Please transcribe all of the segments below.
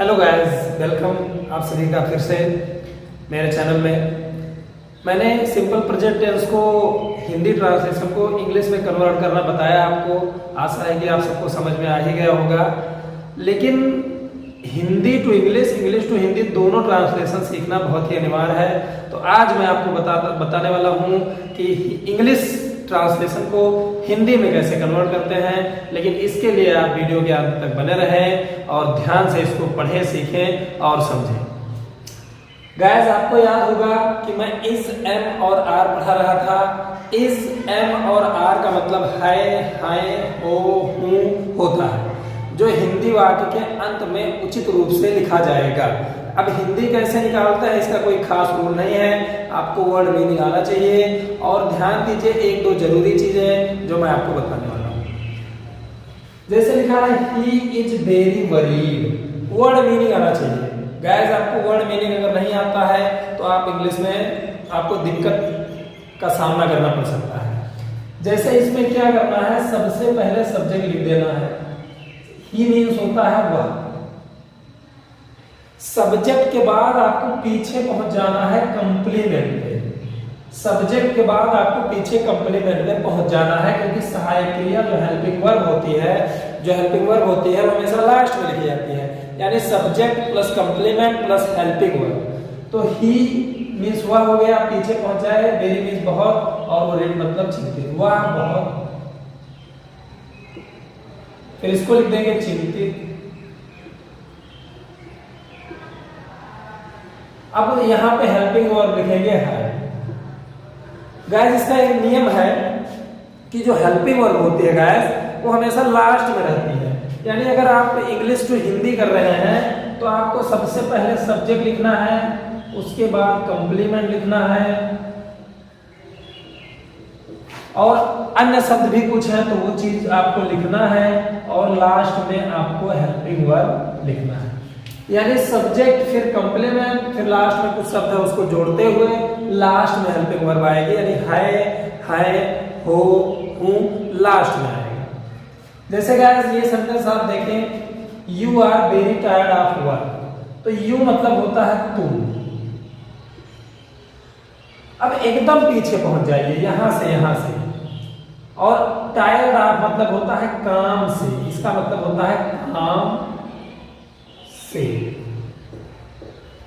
Hello guys, welcome आप सभी का फिर से मेरे चैनल में। मैंने सिंपल प्रेजेंट टेंस को हिंदी ट्रांसलेशन को इंग्लिश में कन्वर्ट करना बताया आपको। आशा है कि आप सबको समझ में आ ही गया होगा। लेकिन Hindi to English, English to Hindi दोनों ट्रांसलेशन सीखना बहुत ही अनिवार्य है। तो आज मैं आपको बताने वाला हूँ कि इंग्लिश ट्रांसलेशन को हिंदी में कैसे कन्वर्ट करते हैं। लेकिन इसके लिए आप वीडियो के अंत तक बने रहें और ध्यान से इसको पढ़ें, सीखें और समझें। गाइस, आपको याद होगा कि मैं इज, एम और आर पढ़ा रहा था। इज, एम और आर का मतलब है, हो, हूं होता है, जो हिंदी वाक्य के अंत में उचित रूप से लिखा जाएगा। अब हिंदी कैसे निकालता है इसका कोई खास रूल नहीं है, आपको वर्ड मीनिंग आना चाहिए। और ध्यान दीजिए, एक दो जरूरी चीजें जो मैं आपको बताने वाला हूं। जैसे लिखा है he is very worried, word meaning आना चाहिए। गाइस, आपको वर्ड मीनिंग अगर नहीं आता है तो आप इंग्लिश में आपको दिक्कत का सामना करना पड़ सकता है। जैसे इसमें क्या करना है, सबसे पहले सब्जेक्ट लिख देना है। ही मीन्स होता है वह। सब्जेक्ट के बाद आपको पीछे पहुंच जाना है कंप्लीमेंट पे। सब्जेक्ट के बाद आपको पीछे कंप्लीमेंट में पहुंच जाना है, क्योंकि सहायक क्रिया जो हेल्पिंग वर्ब होती है वो हमेशा लास्ट में लिखी जाती है। यानी subject plus complement plus helping verb. तो ही मीन्स वह हो गया, पीछे पहुंच जाए। वेरी मीन्स बहुत, और वो रेड मतलब चिंतित, वह बहुत। फिर इसको लिख देंगे चिंतित। अब यहां पे हेल्पिंग वर्ब लिखेंगे है। गाइस, इसका एक नियम है कि जो हेल्पिंग वर्ब होती है गाइस, वो हमेशा लास्ट में रहती है। यानी अगर आप इंग्लिश टू हिंदी कर रहे हैं तो आपको सबसे पहले सब्जेक्ट लिखना है, उसके बाद कंप्लीमेंट लिखना है, और अन्य शब्द भी कुछ है तो वो चीज आपको लिखना है, और लास्ट में आपको हेल्पिंग वर्ब लिखना है। यानी सब्जेक्ट, फिर कंप्लीमेंट, फिर लास्ट में कुछ शब्द है उसको जोड़ते हुए लास्ट में हेल्पिंग वर्ब आएगी। यानी है, हो, हूं लास्ट में आएगा। जैसे गाइस, ये सेंटेंस आप देखें, you are very tired of work. तो यू मतलब होता है तुम। अब एकदम पीछे पहुंच जाइए, यहां से। और टायर्ड ऑफ मतलब होता है काम से। इसका मतलब होता है काम से।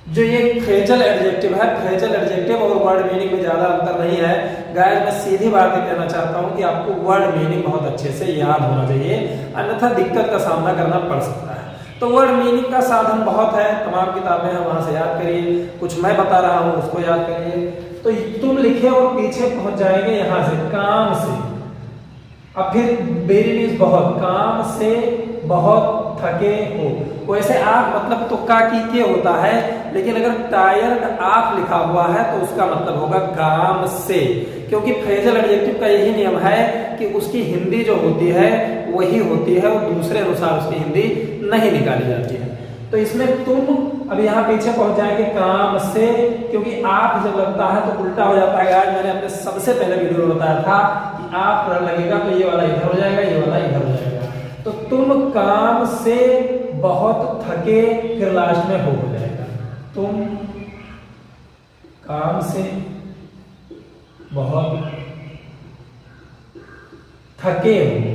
जो ये फ्रेजल एडजेक्टिव है, फ्रेजल एडजेक्टिव और वर्ड मीनिंग में ज्यादा अंतर नहीं है। गाइस, मैं सीधी बात कहना चाहता हूं कि आपको वर्ड मीनिंग बहुत अच्छे से याद होना चाहिए, अन्यथा दिक्कत का सामना करना पड़ सकता है। तो वर्ड मीनिंग का साधन बहुत है, तमाम किताबें हैं, वहां से याद करिए। कुछ मैं बता रहा हूं उसको याद करिए। तो तुम लिखे और पीछे पहुंच जाएंगे यहां से, काम से। अब फिर वेरी मीन्स बहुत, काम से बहुत थके हो। वैसे आप मतलब तो का की के होता है, लेकिन अगर टायर्ड आप लिखा हुआ है तो उसका मतलब होगा काम से, क्योंकि फ्रेजल एडजेक्टिव का यही नियम है कि उसकी हिंदी जो होती है वही होती है, और दूसरे अनुसार उसकी हिंदी नहीं निकाली जाती है। तो इसमें तुम अब यहाँ पीछे पहुंच जाएंगे काम से, क्योंकि आप जब लगता है तो उल्टा हो जाता है। आज मैंने अपने सबसे पहले वीडियो में बताया था कि आप लगेगा तो ये वाला इधर हो जाएगा, ये वाला इधर हो जाएगा। तो तुम काम से बहुत थके, फिर लास्ट में हो जाएगा। तुम काम से बहुत थके हो।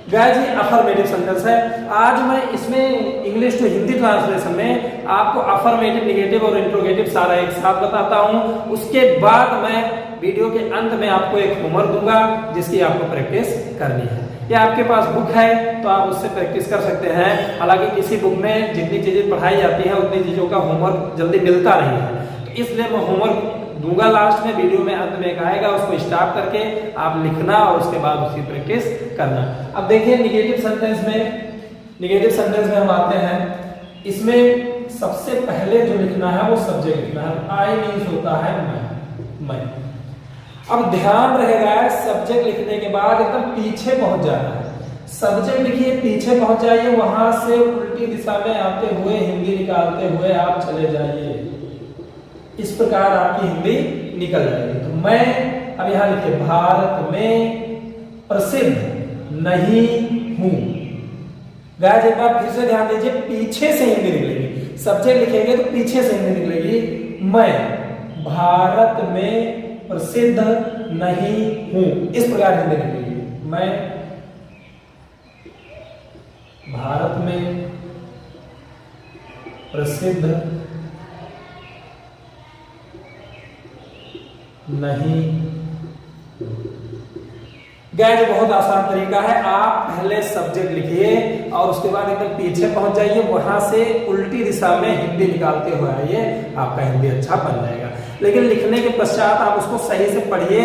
गाइस, ये अफर्मेटिव सेंटेंस है। आज मैं इसमें इंग्लिश टू हिंदी ट्रांसलेशन में आपको अफर्मेटिव, नेगेटिव और इंट्रोगेटिव सारा एक साथ बताता हूं। उसके बाद मैं वीडियो के अंत में आपको एक होमवर्क दूंगा जिसकी आपको प्रैक्टिस करनी है। या आपके पास बुक है तो आप उससे प्रैक्टिस कर सकते हैं। हालांकि किसी बुक में जितनी चीजें पढ़ाई जाती है उतनी चीजों का होमवर्क जल्दी मिलता नहीं है, तो इसलिए मैं होमवर्क दूंगा लास्ट में, वीडियो में अंत में एक आएगा, उसको स्टॉप करके आप लिखना और उसके बाद उसकी प्रैक्टिस करना। अब देखिए, नेगेटिव सेंटेंस में हम आते हैं। इसमें सबसे पहले जो लिखना है वो सब्जेक्ट लिखना है। आई मीन्स होता है मैं। अब ध्यान रहेगा, सब्जेक्ट लिखने के बाद एकदम पीछे पहुंच जाना है। सब्जेक्ट लिखिए, पीछे पहुंच जाइए, वहां से उल्टी दिशा में आते हुए हिंदी निकालते हुए आप चले जाइए। इस प्रकार आपकी हिंदी निकल जाएगी। तो मैं अब यहां लिखिए, भारत में प्रसिद्ध नहीं हूं। गाइस एक बार फिर से ध्यान दीजिए, पीछे से हिंदी निकलेगी, सब्जेक्ट लिखेंगे तो पीछे से हिंदी निकलेगी। मैं भारत में प्रसिद्ध नहीं हूं, इस प्रकार हिंदी निकलेगी। मैं भारत में प्रसिद्ध नहीं। गाइस बहुत आसान तरीका है, आप पहले सब्जेक्ट लिखिए और उसके बाद एकदम पीछे पहुंच जाइए, वहां से उल्टी दिशा में हिंदी निकालते हुए आइए, आपका हिंदी अच्छा बन जाएगा। लेकिन लिखने के पश्चात आप उसको सही से पढ़िए।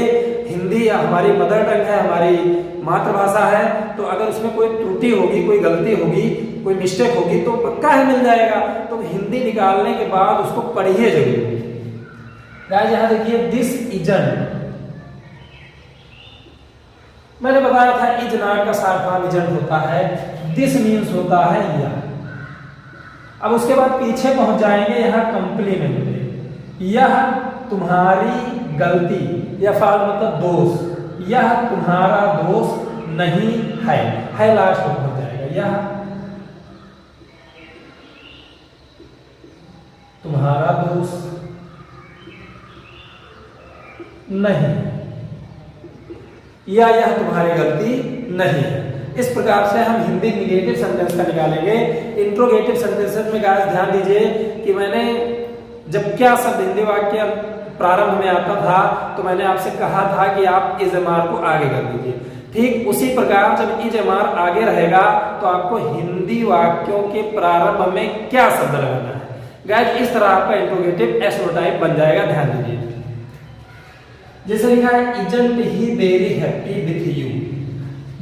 हिंदी हमारी मदर टंग है, हमारी मातृभाषा है, तो अगर उसमें कोई त्रुटि होगी, कोई गलती होगी, कोई मिस्टेक होगी तो पक्का है मिल जाएगा। तो हिंदी निकालने के बाद उसको पढ़िए जरूर। गाइस यहां देखिए, दिस इजंट, मैंने बताया था इज नॉट का शॉर्ट फॉर्म इजंट होता है, दिस मीन्स होता है यह। अब उसके बाद पीछे पहुंच जाएंगे, यहां कंप्लीमेंट, यह तुम्हारी गलती, यह फॉल्ट मतलब दोष, यह तुम्हारा दोष नहीं है लास्ट में पहुंच जाएगा, यह तुम्हारा दोष नहीं, या यह तुम्हारी गलती नहीं है। इस प्रकार से हम हिंदी निगेटिव सेंटेंस का निकालेंगे। इंट्रोगेटिव सेंटेंसेस में गाइस ध्यान दीजिए कि मैंने जब क्या शब्द हिंदी वाक्य प्रारंभ में आता था तो मैंने आपसे कहा था कि आप इज एम आर को आगे कर दीजिए। ठीक उसी प्रकार जब इज एम आर आगे रहेगा तो आपको हिंदी वाक्यों के प्रारंभ में क्या शब्द लगाना है। गाइस इस तरह आपका इंट्रोगेटिव एसोटाइप बन जाएगा, ध्यान दीजिए। जैसे लिखा है, isn't he very happy with you.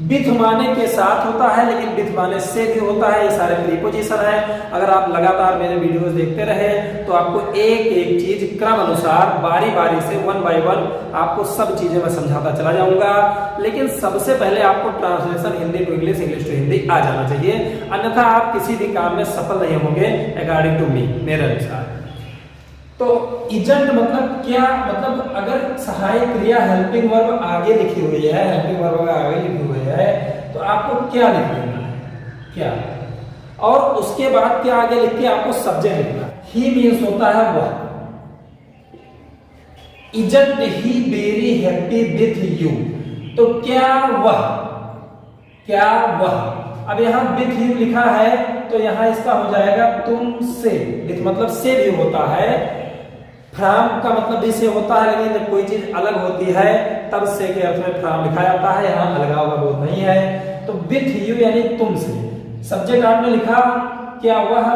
With माने के साथ होता है, लेकिन विथ माने से भी होता है। ये सारे प्रीपोजिशन है। अगर आप लगातार मेरे वीडियोस देखते रहे तो आपको एक एक चीज क्रम अनुसार बारी बारी से वन बाय वन आपको सब चीजें मैं समझाता चला जाऊंगा। लेकिन सबसे पहले आपको translation Hindi to English, English to Hindi आ जाना चाहिए, अन्यथा आप किसी भी काम में सफल नहीं होंगे अकॉर्डिंग टू मी, मेरे अनुसार। तो इजंट मतलब क्या, मतलब अगर सहायक क्रिया हेल्पिंग वर्ब आगे लिखी हुई है, हेल्पिंग वर्ब आगे लिखी हुई है तो आपको क्या लिख लेना है, क्या, और उसके बाद क्या आगे लिख के आपको सब्जेक्ट लिखना। ही मीन्स होता है वह। Isn't he very happy with you, तो क्या वह, क्या वह। अब यहां विथ यू लिखा है तो यहां इसका हो जाएगा तुमसे। विथ मतलब से भी होता है, फ्रॉम का मतलब भी से होता है, लेकिन जब कोई चीज अलग होती है तब से के अर्थ में फ्रॉम लिखा जाता है। यहाँ अलगाव का बोध नहीं है। तो विथ यू यानी तुमसे। सब्जेक्ट आपने लिखा, क्या वह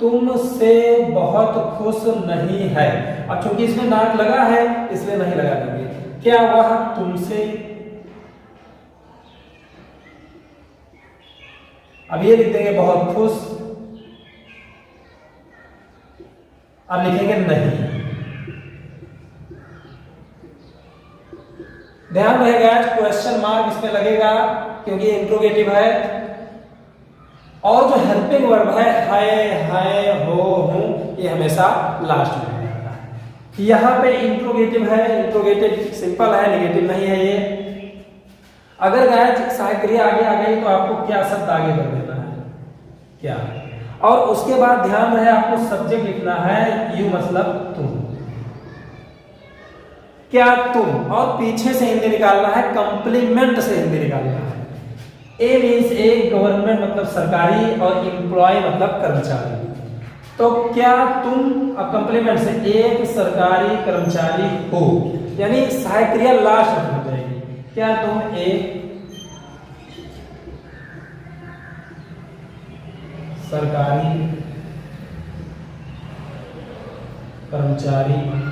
तुमसे बहुत खुश नहीं है। अब चूंकि इसमें नॉट लगा है इसलिए नहीं लगा देंगे। क्या वह तुमसे, अब ये लिख देंगे बहुत खुश, अब लिखेंगे नहीं। ध्यान रहेगा क्वेश्चन मार्क इसमें लगेगा क्योंकि इंट्रोगेटिव है। और जो हेल्पिंग वर्ब है, हो, हूं, ये हमेशा लास्ट में आता है। यहां पे इंट्रोगेटिव है, इंट्रोगेटिव सिंपल है, नेगेटिव नहीं है ये। अगर गाइस सहायक क्रिया आगे आ गई तो आपको क्या शब्द आगे कर देना है, क्या, और उसके बाद ध्यान रहे आपको सब्जेक्ट लिखना है, यू मतलब तुम, क्या तुम, और पीछे से हिंदी निकालना है, कंप्लीमेंट से हिंदी निकालना है। ए मीन्स एक, गवर्नमेंट मतलब सरकारी, और एम्प्लॉय मतलब कर्मचारी। तो क्या तुम, अब कंप्लीमेंट से एक सरकारी कर्मचारी हो, यानी सहायक क्रिया लास्ट में हो जाएगी। क्या तुम एक सरकारी कर्मचारी।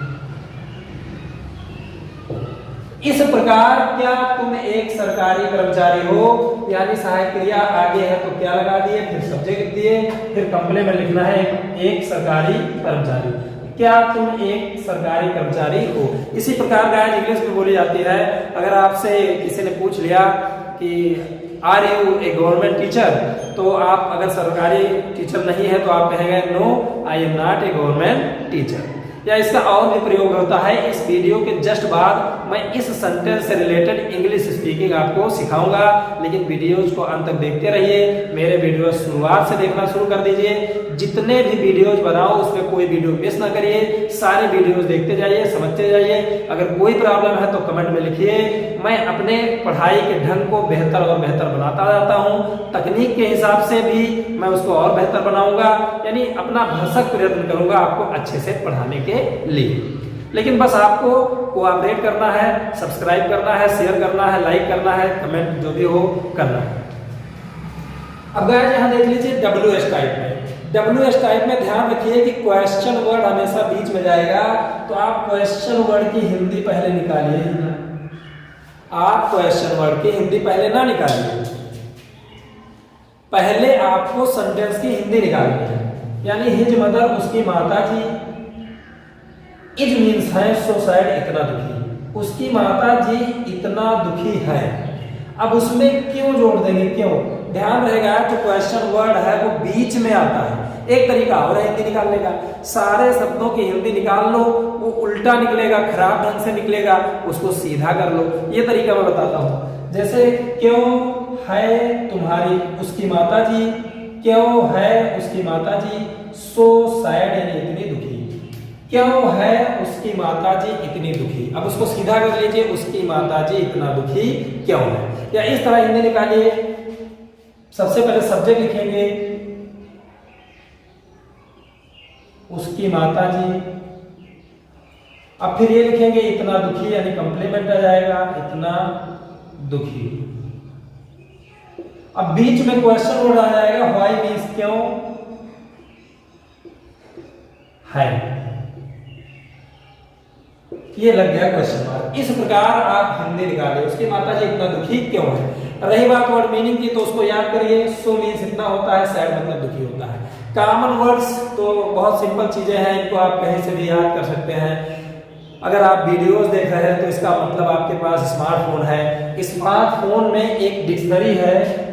इस प्रकार क्या तुम एक सरकारी कर्मचारी हो, यानी सहायक क्रिया आगे है तो क्या लगा दिए, फिर सब्जेक्ट दिए, फिर कंप्लीमेंट लिखना है, एक सरकारी कर्मचारी। क्या तुम एक सरकारी कर्मचारी हो। इसी प्रकार गाइस इंग्लिश में बोली जाती है। अगर आपसे किसी ने पूछ लिया कि are you a government teacher, तो आप अगर सरकारी टीचर नहीं है तो आप कहेंगे no I am not a government teacher. या इसका और भी प्रयोग होता है। इस वीडियो के जस्ट बाद मैं इस सेंटेंस से रिलेटेड इंग्लिश स्पीकिंग आपको सिखाऊंगा, लेकिन वीडियोज को अंत तक देखते रहिए। मेरे वीडियो शुरुआत से देखना शुरू कर दीजिए। जितने भी वीडियोज बनाओ उसमें कोई वीडियो मिस ना करिए, सारे वीडियोज देखते जाइए, समझते जाइए। अगर कोई प्रॉब्लम है तो कमेंट में लिखिए। मैं अपने पढ़ाई के ढंग को बेहतर और बेहतर बनाता जाता हूँ, तकनीक के हिसाब से भी मैं उसको और बेहतर बनाऊंगा, यानी अपना भरसक प्रयत्न करूंगा आपको अच्छे से पढ़ाने के लिए। लेकिन बस आपको कोऑपरेट करना है, सब्सक्राइब करना है, शेयर करना है, लाइक करना है, कमेंट जो भी हो करना है। अब गाइस यहाँ देख लीजिए WH टाइप में। WH टाइप में ध्यान रखिए कि क्वेश्चन वर्ड हमेशा बीच में जाएगा, तो आप क्वेश्चन वर्ड की हिंदी पहले निकालिए। आप क्वेश्चन वर्ड की हिंदी पहले ना निकालिए, पहले आपको सेंटेंस की हिंदी निकालनी है। यानी हिज मदर, उसकी माता जी, इज मीन्स है, सो सैड, इतना दुखी, उसकी माता जी इतना दुखी है। अब उसमें क्यों जोड़ देंगे, क्यों? ध्यान रहेगा जो क्वेश्चन वर्ड है वो बीच में आता है। एक तरीका और है हिंदी निकालने का, सारे शब्दों की हिंदी निकाल लो, वो उल्टा निकलेगा, खराब ढंग से निकलेगा, उसको सीधा कर लो। ये तरीका मैं बताता हूं। जैसे क्यों है तुम्हारी उसकी माता जी, क्यों है उसकी माता जी सो सैड, यानी इतनी दुखी, क्यों है उसकी माता जी इतनी दुखी। अब उसको सीधा कर लीजिए, उसकी माता जी इतना दुखी क्यों है, या इस तरह हिंदी निकालिए। सबसे पहले सब्जेक्ट लिखेंगे उसकी माता जी, अब फिर ये लिखेंगे इतना दुखी, यानी कंप्लीमेंट आ जाएगा, इतना दुखी। अब बीच में क्वेश्चन वर्ड आ जाएगा, व्हाई मींस क्यों है, ये लग गया क्वेश्चन मार्क। इस प्रकार आप हिंदी निकालें, उसकी माता जी इतना दुखी क्यों है। रही बात वर्ड मीनिंग की, तो उसको याद करिए। सो मीन्स इतना होता है, सैड मतलब दुखी होता है। कॉमन वर्ड्स तो बहुत सिंपल चीजें हैं, इनको आप कहीं से भी याद कर सकते हैं। अगर आप वीडियोस देख रहे हैं तो इसका मतलब आपके पास स्मार्टफोन है। स्मार्टफोन में एक डिक्शनरी है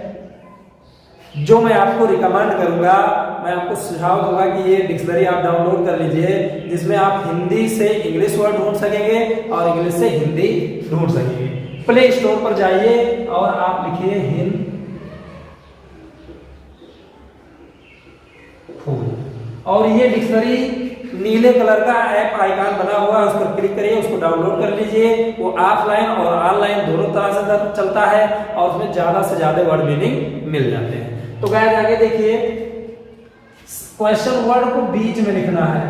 जो मैं आपको रिकमेंड करूंगा, मैं आपको सुझाव दूंगा कि ये डिक्शनरी आप डाउनलोड कर लीजिए, जिसमें आप हिंदी से इंग्लिश वर्ड ढूंढ सकेंगे और इंग्लिश से हिंदी ढूंढ सकेंगे। प्ले स्टोर पर जाइए और आप लिखिए हिंद और ये डिक्शनरी नीले कलर का ऐप आइकन बना हुआ है, उस पर क्लिक करिए, उसको डाउनलोड कर लीजिए। वो ऑफलाइन और ऑनलाइन दोनों तरह से चलता है और उसमें ज्यादा से ज्यादा वर्ड मीनिंग मिल जाते हैं। तो गाइस आगे देखिए, क्वेश्चन वर्ड को बीच में लिखना है,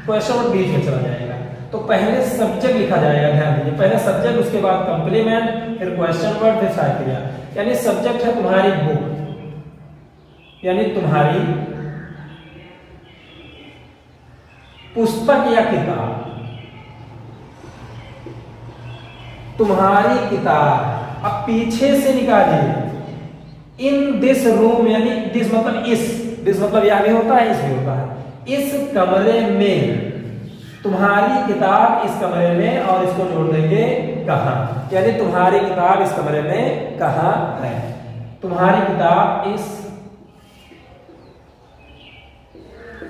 क्वेश्चन वर्ड बीच में चला जाएगा, तो पहले सब्जेक्ट लिखा जाएगा। ध्यान दीजिए, पहले सब्जेक्ट, उसके बाद कंप्लीमेंट, फिर क्वेश्चन वर्ड, फिर साइक्रिया। यानी सब्जेक्ट है तुम्हारी बुक, यानी तुम्हारी पुस्तक या किताब, तुम्हारी किताब। अब पीछे से निकालिए, इन दिस रूम, यानी दिस मतलब इस, दिस मतलब यह भी होता है, इस भी होता है। इस कमरे में, तुम्हारी किताब इस कमरे में, और इसको जोड़ देंगे कहां, यानी तुम्हारी किताब इस कमरे में कहां है। तुम्हारी किताब इस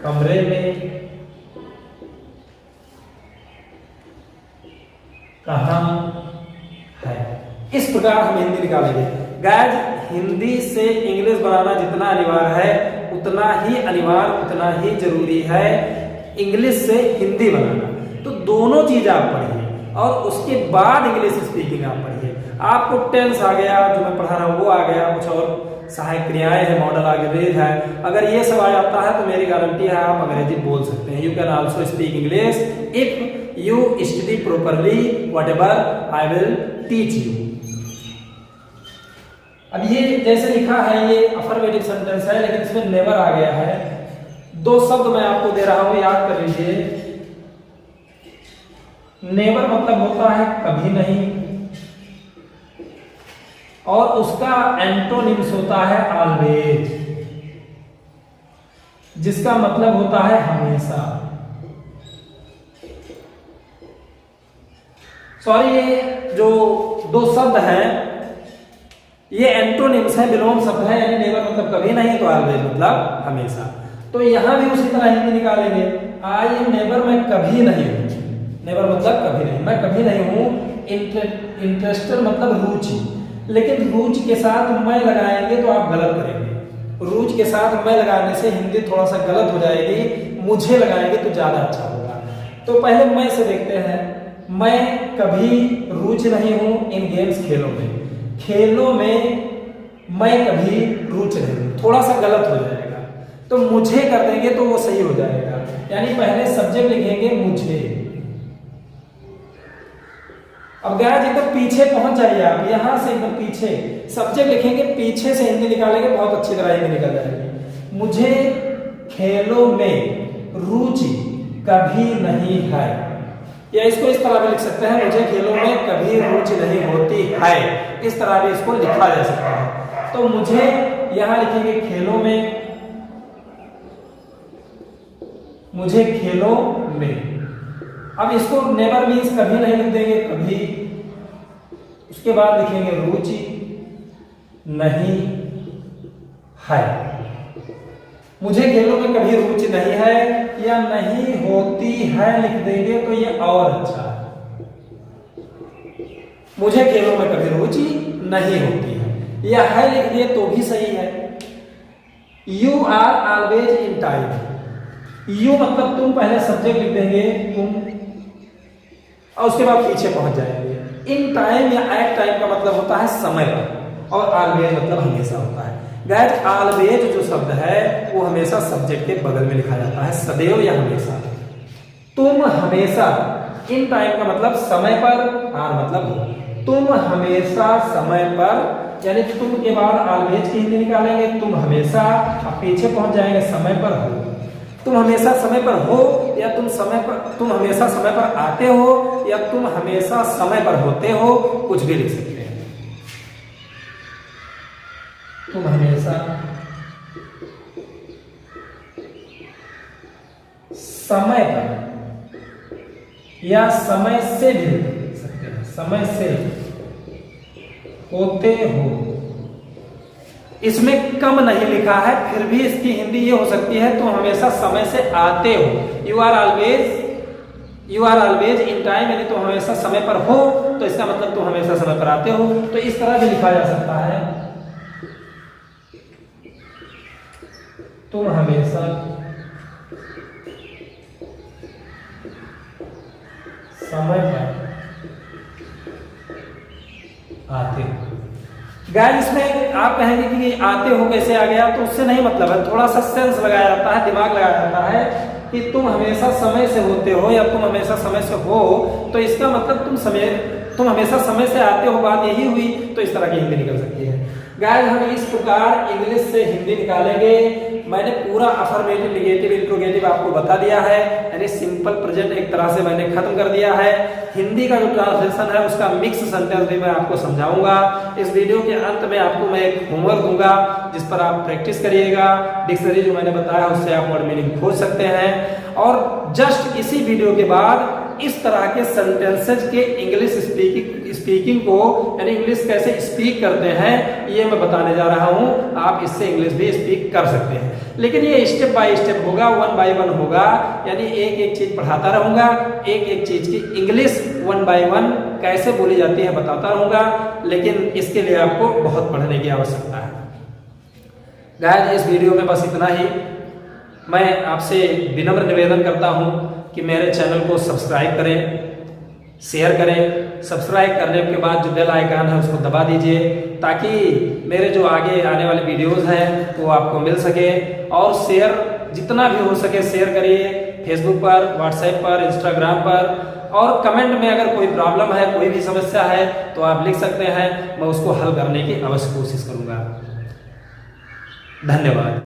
कमरे में कहां है। इस प्रकार हम हिंदी निकालेंगे। गाइस हिंदी से इंग्लिश बनाना जितना अनिवार्य है उतना ही अनिवार्य, उतना ही जरूरी है इंग्लिश से हिंदी बनाना। तो दोनों चीज आप पढ़िए और उसके बाद इंग्लिश स्पीकिंग आप पढ़िए। आपको टेंस आ गया, जो मैं पढ़ा रहा हूं वो आ गया, कुछ और सहायक क्रियाएं हैं, मॉडल आगे है, अगर ये सब आ जाता है तो मेरी गारंटी है आप अंग्रेजी बोल सकते हैं। You can also speak English if you study properly whatever I will teach you। अब ये जैसे लिखा है ये अफर्मेटिव सेंटेंस है, लेकिन इसमें नेवर आ गया है। दो शब्द मैं आपको दे रहा हूं, याद कर लीजिए। नेवर मतलब होता है कभी नहीं, और उसका एंटोनिम्स होता है ऑलवेज, जिसका मतलब होता है हमेशा। सॉरी, ये जो दो शब्द हैं ये एंटोनिम्स है, विलोम शब्द है। यानी नेवर मतलब कभी नहीं, तो ऑलवेज मतलब हमेशा। तो यहां भी उसी तरह हिंदी निकालेंगे। आई एम नेवर, मैं कभी नहीं हूँ, नेवर मतलब कभी नहीं, मैं कभी नहीं हूँ। इंटरेस्टेड मतलब रुचि, लेकिन रुचि के साथ मैं लगाएंगे तो आप गलत करेंगे। रुचि के साथ मैं लगाने से हिंदी थोड़ा सा गलत हो जाएगी, मुझे लगाएंगे तो ज्यादा अच्छा होगा। तो पहले मैं से देखते हैं। मैं कभी रुचि नहीं हूँ इन गेम्स, खेलों में। खेलों में मैं कभी रुचि नहीं हूँ, थोड़ा सा गलत हो जाएगा, तो मुझे कर देंगे तो वो सही हो जाएगा। यानी पहले सब्जेक्ट लिखेंगे मुझे। अब गाइस एकदम पीछे पहुंच जाइए आप, यहां से एकदम पीछे सब्जेक्ट लिखेंगे, पीछे से हिंदी निकालेंगे, बहुत अच्छी तरह हिंदी निकल जाएगी। मुझे खेलों में रुचि कभी नहीं है, या इसको इस तरह भी लिख सकते हैं, मुझे खेलों में कभी रुचि नहीं होती है, इस तरह भी इसको लिखा जा सकता है। तो मुझे यहां लिखेंगे खेलों में, मुझे खेलों में। अब इसको नेवर मीन्स कभी नहीं लिख देंगे, कभी। उसके बाद लिखेंगे रुचि नहीं है। मुझे खेलों में कभी रुचि नहीं है या नहीं होती है लिख देंगे तो ये और अच्छा है। मुझे खेलों में कभी रुचि नहीं होती है, या है लिख दिए तो भी सही है। You are always in time, you मतलब तुम, पहले सब्जेक्ट लिख देंगे तुम, और उसके बाद पीछे पहुंच जाएंगे। इन टाइम या एट टाइम का मतलब होता है समय पर, और ऑलवेज मतलब हमेशा होता है। गाइस ऑलवेज जो शब्द है वो हमेशा सब्जेक्ट के बगल में लिखा जाता है, सदैव या हमेशा। तुम हमेशा, इन टाइम का मतलब समय पर, आर मतलब हो। तुम हमेशा समय पर, यानी तुम के बाद ऑलवेज की हिंदी निकालेंगे, तुम हमेशा, अब पीछे पहुंच जाएंगे समय पर हो। तुम हमेशा समय पर हो, या तुम हमेशा समय पर आते हो, या तुम हमेशा समय पर होते हो, कुछ भी लिख सकते हैं। तुम हमेशा समय पर या समय से भी लिख सकते हैं, समय से होते हो। इसमें कम नहीं लिखा है, फिर भी इसकी हिंदी ये हो सकती है, तुम हमेशा समय से आते हो। You are always in time, यानी तुम हमेशा समय पर हो, तो इसका मतलब तुम हमेशा समय पर आते हो। तो इस तरह भी लिखा जा सकता है, तुम हमेशा समय पर आते हो। गाइस इसमें आप कहेंगे कि आते हो कैसे आ गया, तो उससे नहीं मतलब है, थोड़ा सा सेंस लगाया जाता है, दिमाग लगाया जाता है कि तुम हमेशा समय से होते हो या तुम हमेशा समय से हो, तो इसका मतलब तुम हमेशा समय से आते हो, बात यही हुई। तो इस तरह की हिंदी निकल सकती है। गाइस हम इस प्रकार इंग्लिश से हिंदी निकालेंगे। मैंने पूरा अफर्मेटिव, नेगेटिव, इंट्रोगेटिव आपको बता दिया है, यानी सिंपल प्रेजेंट एक तरह से मैंने खत्म कर दिया है। हिंदी का जो ट्रांसलेशन है उसका मिक्स सेंटेंस भी मैं आपको समझाऊंगा। इस वीडियो के अंत में आपको मैं एक होमवर्क दूंगा जिस पर आप प्रैक्टिस करिएगा। डिक्शनरी जो मैंने बताया उससे आप वर्ड मीनिंग खोज सकते हैं। और जस्ट इसी वीडियो के बाद इस तरह के सेंटेंसेज के इंग्लिश स्पीकिंग को, यानी इंग्लिश कैसे स्पीक करते हैं, ये मैं बताने जा रहा हूं। आप इससे इंग्लिश भी स्पीक कर सकते हैं, लेकिन ये स्टेप बाय स्टेप होगा, 1 by 1 होगा। यानी एक एक चीज पढ़ाता रहूंगा, एक एक चीज की इंग्लिश 1 by 1 कैसे बोली जाती है बताता रहूंगा, लेकिन इसके लिए आपको बहुत पढ़ने की आवश्यकता है। गाइस इस वीडियो में बस इतना ही। मैं आपसे विनम्र निवेदन करता हूं कि मेरे चैनल को सब्सक्राइब करें, शेयर करें। सब्सक्राइब करने के बाद जो बेल आइकन है उसको दबा दीजिए, ताकि मेरे जो आगे आने वाले वीडियोस हैं वो आपको मिल सके। और शेयर जितना भी हो सके शेयर करिए, फेसबुक पर, व्हाट्सएप पर, इंस्टाग्राम पर। और कमेंट में अगर कोई प्रॉब्लम है, कोई भी समस्या है तो आप लिख सकते हैं, मैं उसको हल करने की अवश्य कोशिश करूंगा। धन्यवाद।